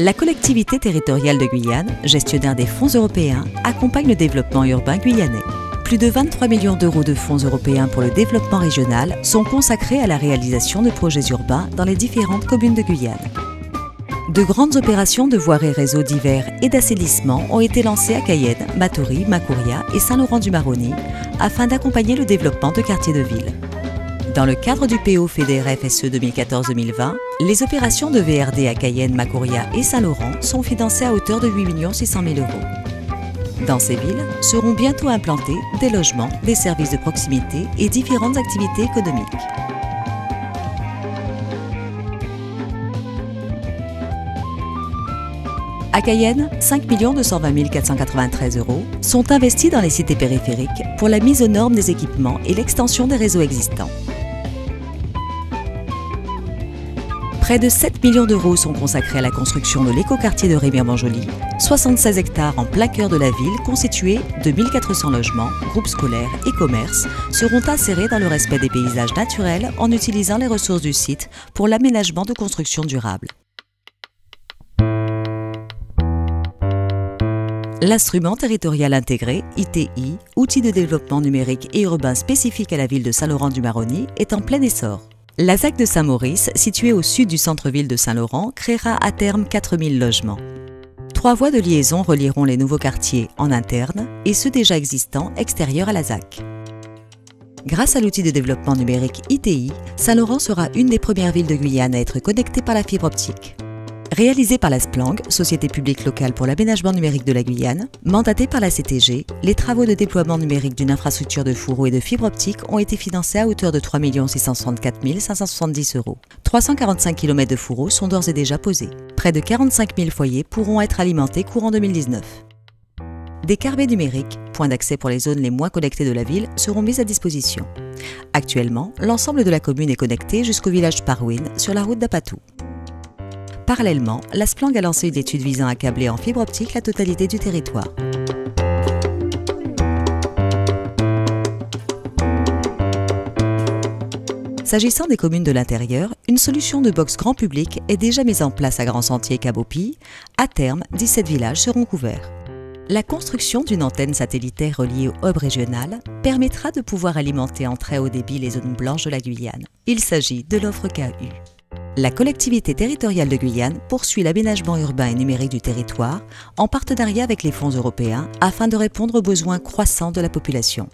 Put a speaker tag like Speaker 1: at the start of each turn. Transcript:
Speaker 1: La collectivité territoriale de Guyane, gestionnaire des fonds européens, accompagne le développement urbain guyanais. Plus de 23 millions d'euros de fonds européens pour le développement régional sont consacrés à la réalisation de projets urbains dans les différentes communes de Guyane. De grandes opérations de voirie réseau divers et d'assainissement ont été lancées à Cayenne, Matoury, Macouria et Saint-Laurent-du-Maroni afin d'accompagner le développement de quartiers de ville. Dans le cadre du PO FEDER-FSE 2014-2020, les opérations de VRD à Cayenne, Macouria et Saint-Laurent sont financées à hauteur de 8 600 000 euros. Dans ces villes seront bientôt implantés des logements, des services de proximité et différentes activités économiques. À Cayenne, 5 220 493 euros sont investis dans les cités périphériques pour la mise aux normes des équipements et l'extension des réseaux existants. Près de 7 millions d'euros sont consacrés à la construction de l'écoquartier de Rémière-Montjoly, 76 hectares en plein cœur de la ville constitués de 1 400 logements, groupes scolaires et commerces seront insérés dans le respect des paysages naturels en utilisant les ressources du site pour l'aménagement de constructions durables. L'instrument territorial intégré, ITI, outil de développement numérique et urbain spécifique à la ville de Saint-Laurent-du-Maroni, est en plein essor. La ZAC de Saint-Maurice, située au sud du centre-ville de Saint-Laurent, créera à terme 4 000 logements. 3 voies de liaison relieront les nouveaux quartiers en interne et ceux déjà existants extérieurs à la ZAC. Grâce à l'outil de développement numérique ITI, Saint-Laurent sera une des premières villes de Guyane à être connectée par la fibre optique. Réalisé par la SPLANG, Société publique locale pour l'aménagement numérique de la Guyane, mandaté par la CTG, les travaux de déploiement numérique d'une infrastructure de fourreau et de fibre optique ont été financés à hauteur de 3 664 570 euros. 345 km de fourreaux sont d'ores et déjà posés. Près de 45 000 foyers pourront être alimentés courant 2019. Des carbets numériques, points d'accès pour les zones les moins connectées de la ville, seront mis à disposition. Actuellement, l'ensemble de la commune est connecté jusqu'au village Parwin sur la route d'Apatou. Parallèlement, la SPLANG a lancé une étude visant à câbler en fibre optique la totalité du territoire. S'agissant des communes de l'intérieur, une solution de box grand public est déjà mise en place à Grand Sentier et Cabopi. À terme, 17 villages seront couverts. La construction d'une antenne satellitaire reliée au hub régional permettra de pouvoir alimenter en très haut débit les zones blanches de la Guyane. Il s'agit de l'offre KU. La collectivité territoriale de Guyane poursuit l'aménagement urbain et numérique du territoire en partenariat avec les fonds européens afin de répondre aux besoins croissants de la population.